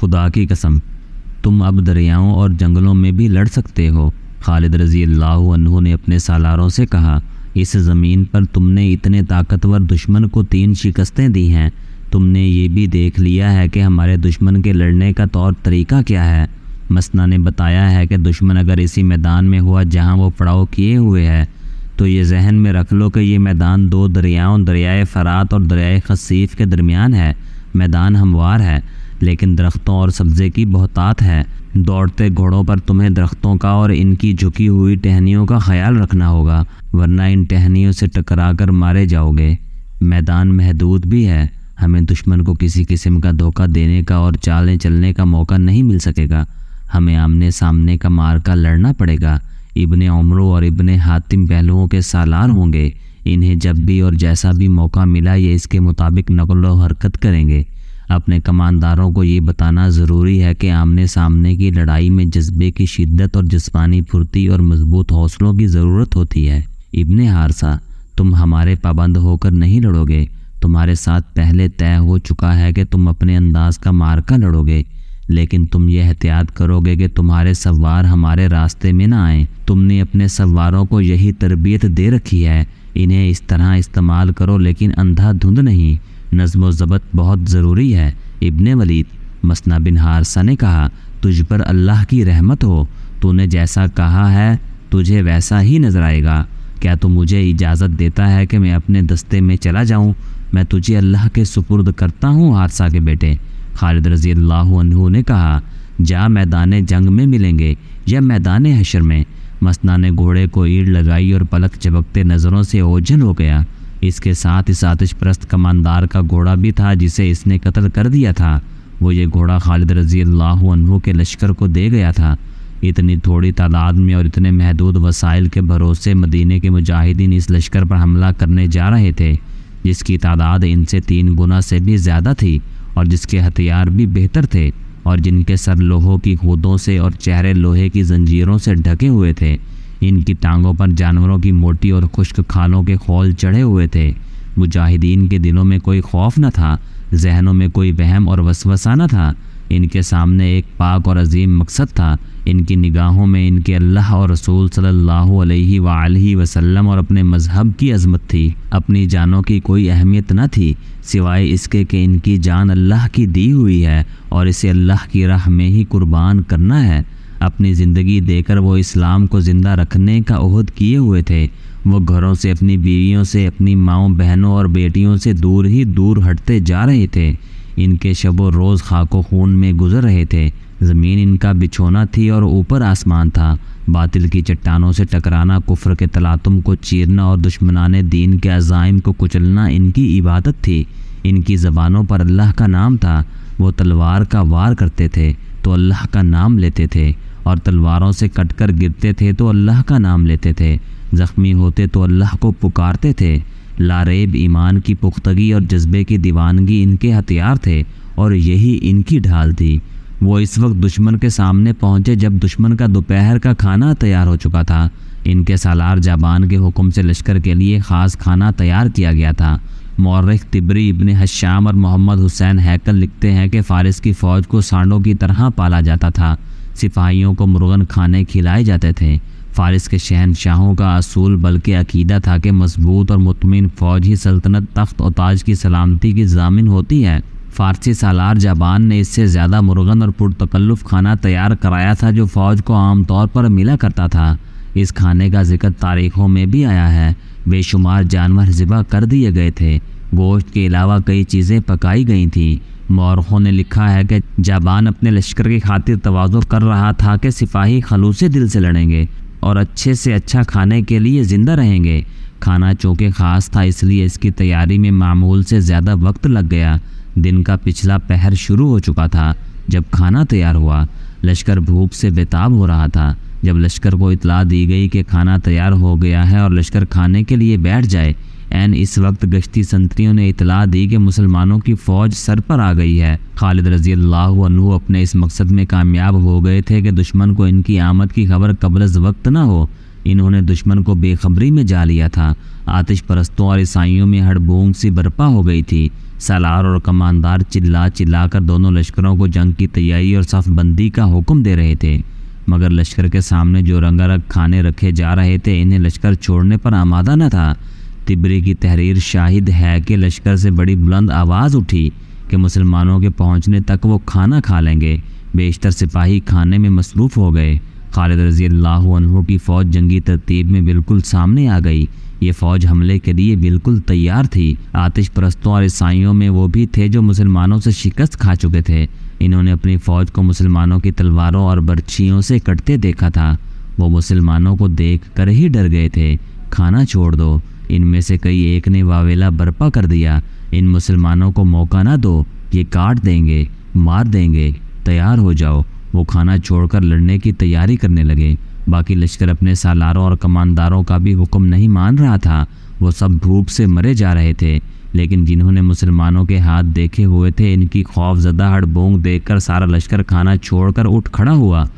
खुदा की कसम, तुम अब दरियाओं और जंगलों में भी लड़ सकते हो। खालिद रज़ी अल्लाह अन्हु ने अपने सालारों से कहा, इस ज़मीन पर तुमने इतने ताकतवर दुश्मन को 3 शिकस्तें दी हैं। तुमने ये भी देख लिया है कि हमारे दुश्मन के लड़ने का तौर तरीका क्या है। मसना ने बताया है कि दुश्मन अगर इसी मैदान में हुआ जहाँ वो पड़ाव किए हुए है, तो ये जहन में रख लो कि ये मैदान 2 दरियाओं, दरियाए फ़रात और दरियाए खसीफ़ के दरमियान है। मैदान हमवार है, लेकिन दरख्तों और सब्ज़े की बहुतात है। दौड़ते घोड़ों पर तुम्हें दरख्तों का और इनकी झुकी हुई टहनियों का ख्याल रखना होगा, वरना इन टहनियों से टकराकर मारे जाओगे। मैदान महदूद भी है, हमें दुश्मन को किसी किस्म का धोखा देने का और चालें चलने का मौका नहीं मिल सकेगा। हमें आमने सामने का मार्का लड़ना पड़ेगा। इब्ने उमरो और इब्ने हातिम पहलुओं के सालार होंगे। इन्हें जब भी और जैसा भी मौका मिला ये इसके मुताबिक नक़ल व हरकत करेंगे। अपने कमानदारों को ये बताना ज़रूरी है कि आमने सामने की लड़ाई में जज्बे की शिद्दत और जिस्मानी फुर्ती और मजबूत हौसलों की ज़रूरत होती है। इब्ने हारसा, तुम हमारे पाबंद होकर नहीं लड़ोगे। तुम्हारे साथ पहले तय हो चुका है कि तुम अपने अंदाज का मार्का लड़ोगे, लेकिन तुम ये एहतियात करोगे कि तुम्हारे सवार हमारे रास्ते में ना आए। तुमने अपने सवारों को यही तरबियत दे रखी है, इन्हें इस तरह इस्तेमाल करो, लेकिन अंधाधुंध नहीं। नज़्म व ज़ब्त बहुत ज़रूरी है। इब्ने वलीद, मसना बिन हारसा ने कहा, तुझ पर अल्लाह की रहमत हो। तूने जैसा कहा है तुझे वैसा ही नजर आएगा। क्या तू मुझे इजाज़त देता है कि मैं अपने दस्ते में चला जाऊं? मैं तुझे अल्लाह के सुपुर्द करता हूं हारसा के बेटे। खालिद रज़ी अल्लाह अन्हु ने कहा, जा मैदान जंग में मिलेंगे या मैदान हशर में। मसना ने घोड़े को ईड़ लगाई और पलक झपकते नज़रों से ओझल हो गया। इसके साथ इस आतिश परस्त कमानदार का घोड़ा भी था जिसे इसने कत्ल कर दिया था। वो ये घोड़ा खालिद रज़ी अल्लाह अन्हु के लश्कर को दे गया था। इतनी थोड़ी तादाद में और इतने महदूद वसाइल के भरोसे मदीने के मुजाहिदीन इस लश्कर पर हमला करने जा रहे थे, जिसकी तादाद इनसे 3 गुना से भी ज़्यादा थी और जिसके हथियार भी बेहतर थे और जिनके सर लोहों की खूदों से और चेहरे लोहे की जंजीरों से ढके हुए थे। इनकी टांगों पर जानवरों की मोटी और खुश्क खालों के खौल चढ़े हुए थे। मुजाहिदीन के दिलों में कोई खौफ न था, जहनों में कोई वहम और वसवसा न था। इनके सामने एक पाक और अजीम मकसद था। इनकी निगाहों में इनके अल्लाह और रसूल सल्लल्लाहु अलैहि वसल्लम और अपने मजहब की अजमत थी। अपनी जानों की कोई अहमियत न थी सिवाय इसके कि इनकी जान अल्लाह की दी हुई है और इसे अल्लाह की राह में ही कुर्बान करना है। अपनी ज़िंदगी देकर वो इस्लाम को ज़िंदा रखने का ओहद किए हुए थे। वो घरों से, अपनी बीवियों से, अपनी माँओं, बहनों और बेटियों से दूर ही दूर हटते जा रहे थे। इनके शबो रोज़ खाको खून में गुजर रहे थे। ज़मीन इनका बिछोना थी और ऊपर आसमान था। बातिल की चट्टानों से टकराना, कुफ्र के तलातुम को चीरना और दुश्मनाने दीन के अज़ाइम को कुचलना इनकी इबादत थी। इनकी ज़बानों पर अल्लाह का नाम था। वो तलवार का वार करते थे तो अल्लाह का नाम लेते थे और तलवारों से कटकर गिरते थे तो अल्लाह का नाम लेते थे। ज़ख्मी होते तो अल्लाह को पुकारते थे। लारेब ईमान की पुख्तगी और जज्बे की दीवानगी इनके हथियार थे और यही इनकी ढाल थी। वो इस वक्त दुश्मन के सामने पहुँचे जब दुश्मन का दोपहर का खाना तैयार हो चुका था। इनके सालार जाबान के हुक्म से लश्कर के लिए ख़ास खाना तैयार किया गया था। मौर्रिख तिबरी, इब्ने हश्शाम और मोहम्मद हुसैन हैकल लिखते हैं कि फ़ारिस की फ़ौज को सांडों की तरह पाला जाता था। सिपाहियों को मुर्गन खाने खिलाए जाते थे। फ़ारिस के शहनशाहों का असूल बल्कि अकीदा था कि मजबूत और मुतमिन फ़ौज ही सल्तनत, तख्त और ताज की सलामती की ज़ामिन होती है। फ़ारसी सालार जाबान ने इससे ज़्यादा मुर्गन और पुरतकल्लुफ़ खाना तैयार कराया था जो फ़ौज को आमतौर पर मिला करता था। इस खाने का जिक्र तारीख़ों में भी आया है। बेशुमार जानवर ज़िबा कर दिए गए थे। गोश्त के अलावा कई चीज़ें पकाई गई थीं। मौरखों ने लिखा है कि जाबान अपने लश्कर की खातिर तवाज़ो कर रहा था कि सिपाही खलूसे दिल से लड़ेंगे और अच्छे से अच्छा खाने के लिए ज़िंदा रहेंगे। खाना चूँकि ख़ास था इसलिए इसकी तैयारी में मामूल से ज़्यादा वक्त लग गया। दिन का पिछला पहर शुरू हो चुका था जब खाना तैयार हुआ। लश्कर भूख से बेताब हो रहा था। जब लश्कर को इतला दी गई कि खाना तैयार हो गया है और लश्कर खाने के लिए बैठ जाए, ऐन इस वक्त गश्ती संतरियों ने इतला दी कि मुसलमानों की फ़ौज सर पर आ गई है। खालिद रज़ी अल्लाह अन्हु अपने इस मकसद में कामयाब हो गए थे कि दुश्मन को इनकी आमद की खबर कब्ल वक्त न हो। इन्होंने दुश्मन को बेखबरी में जा लिया था। आतिश परस्तों और ईसाइयों में हड़बूंग सी बर्पा हो गई थी। सालार और कमांदार चिल्ला चिल्लाकर दोनों लश्करों को जंग की तैयारी और सफ़बंदी का हुक्म दे रहे थे, मगर लश्कर के सामने जो रंगारंग खाने रखे जा रहे थे इन्हें लश्कर छोड़ने पर आमादा न था। तिब्री की तहरीर शाहिद है कि लश्कर से बड़ी बुलंद आवाज़ उठी कि मुसलमानों के पहुंचने तक वो खाना खा लेंगे। बेशतर सिपाही खाने में मसरूफ़ हो गए। खालिद रज़ी अल्लाह अन्हु की फ़ौज जंगी तरतीब में बिल्कुल सामने आ गई। ये फ़ौज हमले के लिए बिल्कुल तैयार थी। आतिश परस्तों और ईसाइयों में वो भी थे जो मुसलमानों से शिकस्त खा चुके थे। इन्होंने अपनी फ़ौज को मुसलमानों की तलवारों और बर्छियों से कटते देखा था। वो मुसलमानों को देख कर ही डर गए थे। खाना छोड़ दो, इनमें से कई एक ने वावेला बर्पा कर दिया। इन मुसलमानों को मौका ना दो, ये काट देंगे, मार देंगे, तैयार हो जाओ। वो खाना छोड़कर लड़ने की तैयारी करने लगे। बाकी लश्कर अपने सालारों और कमांदारों का भी हुक्म नहीं मान रहा था। वो सब भूख से मरे जा रहे थे, लेकिन जिन्होंने मुसलमानों के हाथ देखे हुए थे इनकी खौफजदा हड़बोंग देखकर सारा लश्कर खाना छोड़कर उठ खड़ा हुआ।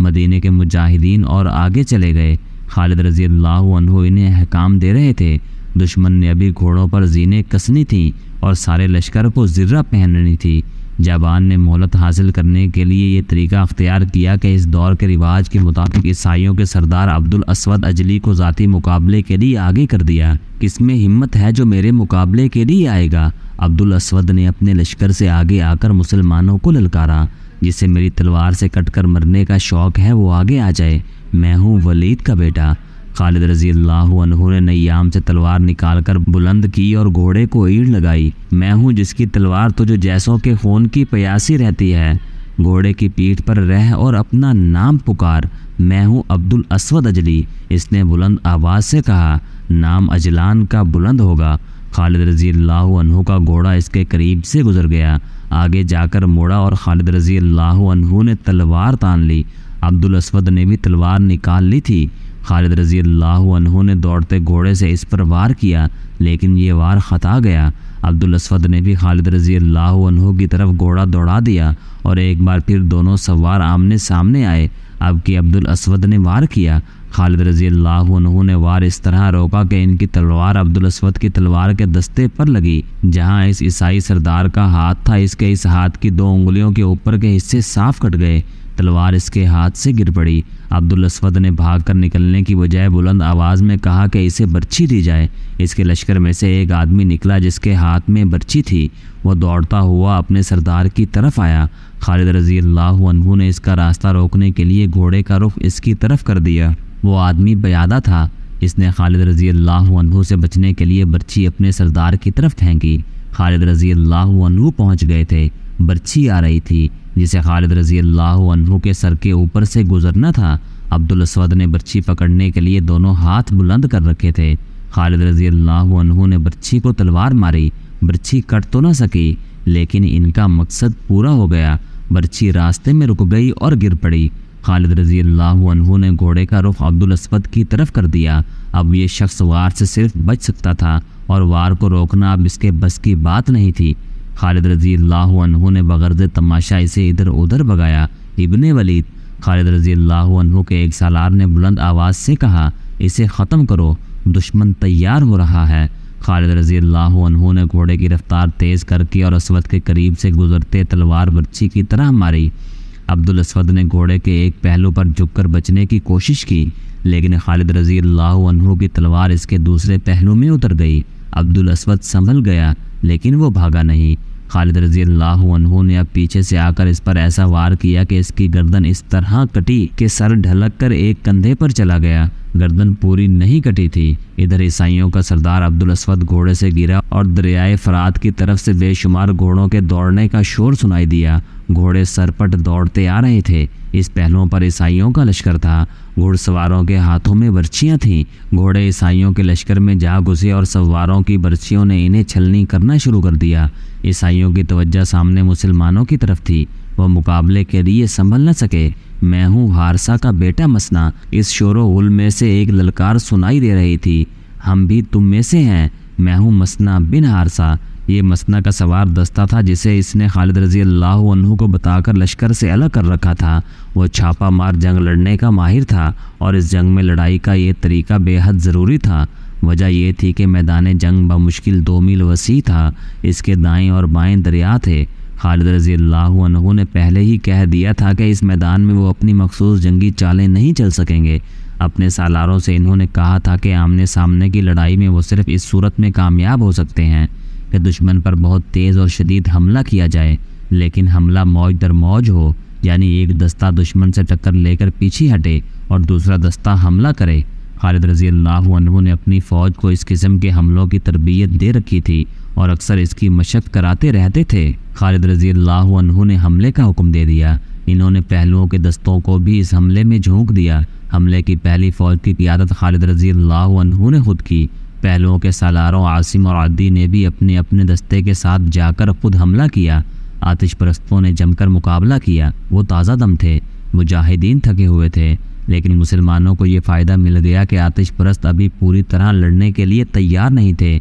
मदीने के मुजाहिदीन और आगे चले गए। खालिद रज़ी अल्लाह अन्हु इन्हें अहकाम दे रहे थे। दुश्मन ने अभी घोड़ों पर जीनें कसनी थीं और सारे लश्कर को ज़िर्रा पहननी थी। जाबान ने मोहलत हासिल करने के लिए ये तरीका अख्तियार किया कि इस दौर के रिवाज के मुताबिक ईसाइयों के सरदार अब्दुल असवद अजली को ज़ाती मुकाबले के लिए आगे कर दिया। किसमें हिम्मत है जो मेरे मुकाबले के लिए आएगा? अब्दुल असवद ने अपने लश्कर से आगे आकर मुसलमानों को ललकारा। जिसे मेरी तलवार से कटकर मरने का शौक़ है वो आगे आ जाए। मैं हूँ वलीद का बेटा। खालिद रज़ी अल्लाह अन्हु ने नय्याम से तलवार निकालकर बुलंद की और घोड़े को ईड़ लगाई। मैं हूँ जिसकी तलवार तुझे जैसों के खून की प्यासी रहती है। घोड़े की पीठ पर रह और अपना नाम पुकार। मैं हूँ अब्दुल असवद अजली। इसने बुलंद आवाज़ से कहा। नाम अजलान का बुलंद होगा। खालिद रज़ी अल्लाह अन्हु का घोड़ा इसके करीब से गुजर गया, आगे जाकर मुड़ा और खालिद रज़ी अल्लाह अन्हु ने तलवार तान ली। अब्दुल असवद ने भी तलवार निकाल ली थी। खालिद रज़ी अल्लाह अन्हु ने दौड़ते घोड़े से इस पर वार किया, लेकिन ये वार खता गया। अब्दुल असवद ने भी खालिद रज़ी अल्लाह अन्हु की तरफ घोड़ा दौड़ा दिया और एक बार फिर दोनों सवार आमने सामने आए। अब कि अब्दुल असवद ने वार किया, खालिद रज़ी अल्लाह अन्हु ने वार इस तरह रोका कि इनकी तलवार अब्दुल असवद की तलवार के दस्ते पर लगी। जहाँ इस ईसाई सरदार का हाथ था, इसके इस हाथ की 2 उंगलियों के ऊपर के हिस्से साफ कट गए। तलवार इसके हाथ से गिर पड़ी। अब्दुल असवद ने भागकर निकलने की बजाय बुलंद आवाज़ में कहा कि इसे बर्छी दी जाए। इसके लश्कर में से एक आदमी निकला जिसके हाथ में बर्छी थी। वो दौड़ता हुआ अपने सरदार की तरफ आया। खालिद रज़ी अल्लाह अन्हु ने इसका रास्ता रोकने के लिए घोड़े का रुख इसकी तरफ कर दिया। वो आदमी बयादा था। इसने खालिद रज़ी अल्लाह अन्हु से बचने के लिए बर्छी अपने सरदार की तरफ फेंकी। खालिद रज़ी अल्लाह अन्हु पहुँच गए थे। बर्छी आ रही थी जिसे खालिद रज़ी अल्लाह अन्हु के सर के ऊपर से गुजरना था। अब्दुल असवद ने बर्छी पकड़ने के लिए दोनों हाथ बुलंद कर रखे थे। खालिद रज़ी अल्लाह अन्हु ने बर्छी को तलवार मारी। बर्छी कट तो न सकी, लेकिन इनका मकसद पूरा हो गया। बर्छी रास्ते में रुक गई और गिर पड़ी। खालिद रज़ी अल्लाह अन्हु ने घोड़े का रुख अब्दुल असवद की तरफ कर दिया। अब ये शख्स वार से सिर्फ बच सकता था और वार को रोकना अब इसके बस की बात नहीं थी। खालिद रज़ी अल्लाह अन्हु ने बगर्ज़ तमाशा इसे इधर उधर भगाया। इब्ने वलीद, खालिद रज़ी अल्लाह अन्हु के एक सालार ने बुलंद आवाज़ से कहा, इसे ख़त्म करो, दुश्मन तैयार हो रहा है। खालिद रज़ी अल्लाह अन्हु ने घोड़े की रफ्तार तेज़ करके और असवद के करीब से गुजरते तलवार बर्छी की तरह मारी। अब्दुल असवद ने घोड़े के एक पहलू पर झुककर बचने की कोशिश की, लेकिन खालिद रज़ी अल्लाह अन्हु की तलवार इसके दूसरे पहलू में उतर गई। अब्दुल असवद संभल गया, लेकिन वो भागा नहीं। खालिद रज़ी अल्लाह अन्हु ने अब पीछे से आकर इस पर ऐसा वार किया कि इसकी गर्दन इस तरह कटी कि सर ढलक कर एक कंधे पर चला गया। गर्दन पूरी नहीं कटी थी। इधर ईसाइयों का सरदार अब्दुल असवद घोड़े से गिरा और दरियाए फरात की तरफ से बेशुमार घोड़ों के दौड़ने का शोर सुनाई दिया। घोड़े सरपट दौड़ते आ रहे थे। इस पहलुओं पर ईसाइयों का लश्कर था। घुड़सवारों के हाथों में बर्छियाँ थीं। घोड़े ईसाइयों के लश्कर में जा घुसे और सवारों की बर्छियों ने इन्हें छलनी करना शुरू कर दिया। ईसाइयों की तवज्जो सामने मुसलमानों की तरफ थी। वह मुकाबले के लिए संभल न सके। मैं हूँ हारसा का बेटा मसना। इस शोरो उल में से एक ललकार सुनाई दे रही थी, हम भी तुम में से हैं। मैं हूँ मसना बिन हारसा। ये मसना का सवार दस्ता था जिसे इसने खालिद रज़ी अल्लाह अन्हु को बताकर लश्कर से अलग कर रखा था। वो छापा मार जंग लड़ने का माहिर था और इस जंग में लड़ाई का ये तरीका बेहद ज़रूरी था। वजह यह थी कि मैदान जंग बमुश्किल 2 मील वसी था। इसके दाएं और बाएं दरिया थे। खालिद रज़ी अल्लाह अन्हु ने पहले ही कह दिया था कि इस मैदान में वो अपनी मखसूस जंगी चालें नहीं चल सकेंगे। अपने सालारों से इन्होंने कहा था कि आमने सामने की लड़ाई में वो सिर्फ इस सूरत में कामयाब हो सकते हैं कि दुश्मन पर बहुत तेज़ और शदीद हमला किया जाए, लेकिन हमला मौज दर मौज हो, यानी एक दस्ता दुश्मन से टक्कर लेकर पीछे हटे और दूसरा दस्ता हमला करे। खालिद रज़ी अल्लाह अन्हु ने अपनी फ़ौज को इस किस्म के हमलों की तरबियत दे रखी थी और अक्सर इसकी मशक कराते रहते थे। खालिद रज़ी अल्लाह अन्हु ने हमले का हुक्म दे दिया। इन्होंने पहलुओं के दस्तों को भी इस हमले में झोंक दिया। हमले की पहली फ़ौज की क़ियादत खालिद रज़ी अल्लाह अन्हु ने खुद की। पहलुओं के सालारों आसिम और आदी ने भी अपने अपने दस्ते के साथ जाकर खुद हमला किया। आतिश परस्तों ने जमकर मुकाबला किया। वो ताज़ा दम थे, मुजाहिदीन थके हुए थे, लेकिन मुसलमानों को ये फ़ायदा मिल गया कि आतिश परस्त अभी पूरी तरह लड़ने के लिए तैयार नहीं थे।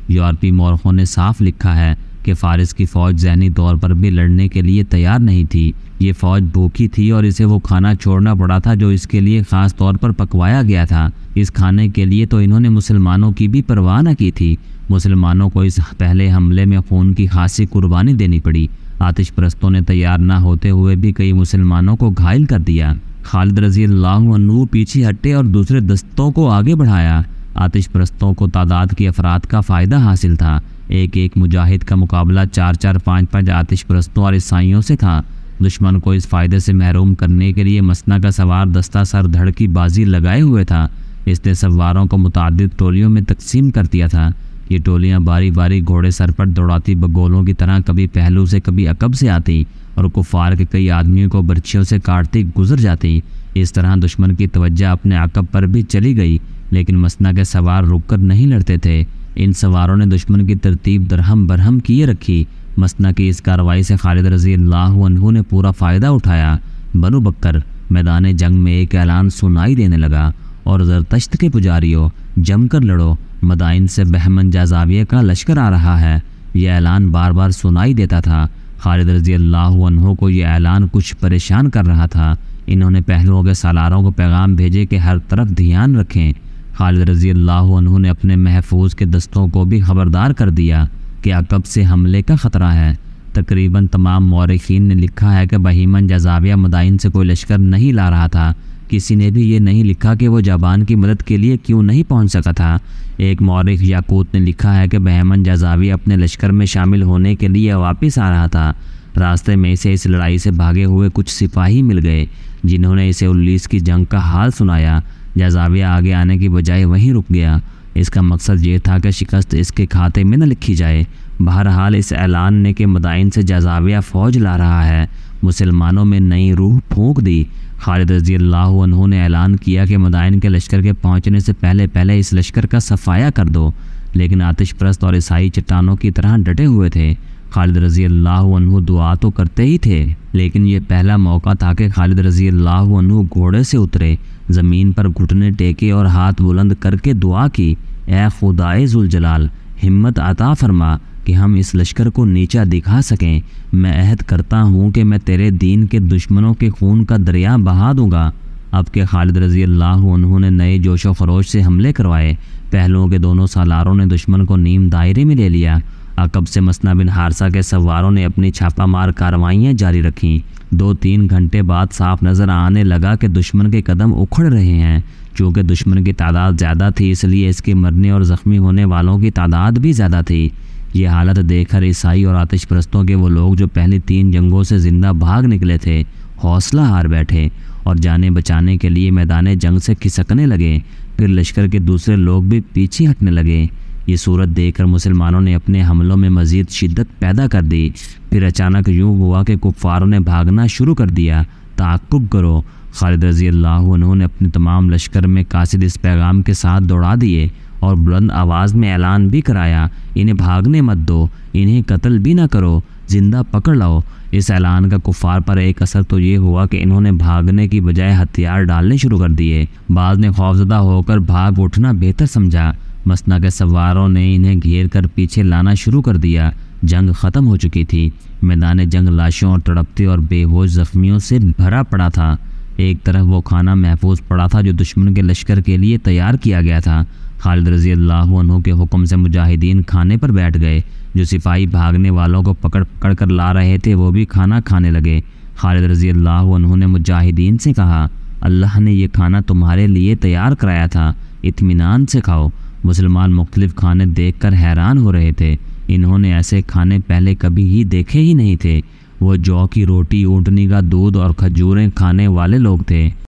यूरोपी मौरखों ने साफ लिखा है कि फ़ारिस की फ़ौज ज़हनी तौर पर भी लड़ने के लिए तैयार नहीं थी। ये फ़ौज भूखी थी और इसे वो खाना छोड़ना पड़ा था जो इसके लिए ख़ास तौर पर पकवाया गया था। इस खाने के लिए तो इन्होंने मुसलमानों की भी परवाह न की थी। मुसलमानों को इस पहले हमले में खून की खासी कुर्बानी देनी पड़ी। आतिश परस्तों ने तैयार न होते हुए भी कई मुसलमानों को घायल कर दिया। खालिद रज़ी अल्लाह अन्हु पीछे हटे और दूसरे दस्तों को आगे बढ़ाया। आतिश परस्तों को तादाद की अफराद का फ़ायदा हासिल था। एक एक मुजाहिद का मुकाबला 4-4, 5-5 आतिश परस्तों और ईसाइयों से था। दुश्मन को इस फ़ायदे से महरूम करने के लिए मसना का सवार दस्ता सर धड़ की बाजी लगाए हुए था। इसने सवारों को मुतादिद टोलियों में तकसीम कर दिया था। ये टोलियाँ बारी बारी घोड़े सर पर दौड़ाती बगोलों की तरह कभी पहलू से कभी अकब से आती और कुफ़ार के कई आदमियों को बर्छियों से काटती गुजर जाती। इस तरह दुश्मन की तवज्जो अपने अकब पर भी चली गई, लेकिन मसना के सवार रुककर नहीं लड़ते थे। इन सवारों ने दुश्मन की तरतीब दरहम बरहम किए रखी। मसना की इस कार्रवाई से खालिद रज़ी अल्लाह अन्हु ने पूरा फ़ायदा उठाया। बनु बकर मैदान जंग में एक ऐलान सुनाई देने लगा और ज़रतश्त के पुजारियों, जमकर लड़ो, मदाइन से बहमन जाज़ाविया का लश्कर आ रहा है। यह ऐलान बार बार सुनाई देता था। खालिद रज़ी अल्लाह अन्हु को यह ऐलान कुछ परेशान कर रहा था। इन्होंने पहलुओं के सालारों को पैगाम भेजे कि हर तरफ ध्यान रखें। खालिद रज़ी अल्लाह अन्हु ने अपने महफूज के दस्तों को भी खबरदार कर दिया कि अकब से हमले का ख़तरा है। तकरीबन तमाम मौरखीन ने लिखा है कि बहीमन जाज़ाविया मदाइन से कोई लश्कर नहीं ला रहा था। किसी ने भी ये नहीं लिखा कि वो जाबान की मदद के लिए क्यों नहीं पहुंच सका था। एक मौरख याकूत ने लिखा है कि बहमन जाज़ाविया अपने लश्कर में शामिल होने के लिए वापस आ रहा था। रास्ते में इसे इस लड़ाई से भागे हुए कुछ सिपाही मिल गए जिन्होंने इसे 19 की जंग का हाल सुनाया। जाज़ाविया आगे आने की बजाय वहीं रुक गया। इसका मकसद ये था कि शिकस्त इसके खाते में न लिखी जाए। बहरहाल इस ऐलान ने कि मदाइन से जाज़ाविया फ़ौज ला रहा है मुसलमानों में नई रूह फूंक दी। खालिद रज़ी अल्लाह अन्हु ने ऐलान किया कि मदाइन के लश्कर के पहुंचने से पहले पहले इस लश्कर का सफाया कर दो, लेकिन आतिश परस्त और ईसाई चट्टानों की तरह डटे हुए थे। खालिद रज़ी अल्लाह अन्हु दुआ तो करते ही थे, लेकिन ये पहला मौका था कि खालिद रज़ी अल्लाह अन्हु घोड़े से उतरे, ज़मीन पर घुटने टेके और हाथ बुलंद करके दुआ की, ए खुदाए जुल जलाल, हिम्मत अता फरमा कि हम इस लश्कर को नीचा दिखा सकें। मैं अहद करता हूँ कि मैं तेरे दीन के दुश्मनों के खून का दरिया बहा दूँगा। अब के खालिद रज़ी अल्लाह अन्हु ने नए जोश व खरोश से हमले करवाए। पहलुओं के दोनों सालारों ने दुश्मन को नीम दायरे में ले लिया। अकब से मसना बिन हारसा के सवारों ने अपनी छापामार कार्रवाइयाँ जारी रखीं। 2-3 घंटे बाद साफ नज़र आने लगा कि दुश्मन के कदम उखड़ रहे हैं। चूँकि दुश्मन की तादाद ज़्यादा थी, इसलिए इसके मरने और ज़ख्मी होने वालों की तादाद भी ज़्यादा थी। ये हालत देखकर ईसाई और आतिश परस्तों के वो लोग जो पहली 3 जंगों से ज़िंदा भाग निकले थे, हौसला हार बैठे और जाने बचाने के लिए मैदान जंग से खिसकने लगे। फिर लश्कर के दूसरे लोग भी पीछे हटने लगे। ये सूरत देखकर मुसलमानों ने अपने हमलों में मज़ीद शिद्दत पैदा कर दी। फिर अचानक यूँ हुआ कि कुफ़ारों ने भागना शुरू कर दिया। ताक़ुब करो। खालिद रज़ी अल्लाह अन्हु ने अपने तमाम लश्कर में कासिद इस पैगाम के साथ दौड़ा दिए और बुलंद आवाज़ में ऐलान भी कराया, इन्हें भागने मत दो, इन्हें कत्ल भी ना करो, ज़िंदा पकड़ लाओ। इस ऐलान का कुफ़ार पर एक असर तो ये हुआ कि इन्होंने भागने की बजाय हथियार डालने शुरू कर दिए। बाज़ ने खौफज़दा होकर भाग उठना बेहतर समझा। मसना के सवारों ने इन्हें घेर कर पीछे लाना शुरू कर दिया। जंग ख़त्म हो चुकी थी। मैदान जंग लाशों और तड़पते और बेहोश ज़ख्मियों से भरा पड़ा था। एक तरफ वो खाना महफूज पड़ा था जो दुश्मन के लश्कर के लिए तैयार किया गया था, खालिद रज़ी अल्लाह अन्हु के हुक्म से मुजाहिदीन खाने पर बैठ गए। जो सिपाही भागने वालों को पकड़ पकड़ कर ला रहे थे वो भी खाना खाने लगे। खालिद रज़ी अल्लाह अन्हु ने मुजाहिदीन से कहा, अल्लाह ने ये खाना तुम्हारे लिए तैयार कराया था, इत्मीनान से खाओ। मुसलमान मुख्तलिफ खाने देखकर हैरान हो रहे थे। इन्होंने ऐसे खाने पहले कभी ही देखे ही नहीं थे। वो जौ की रोटी, ऊँटनी का दूध और खजूरें खाने वाले लोग थे।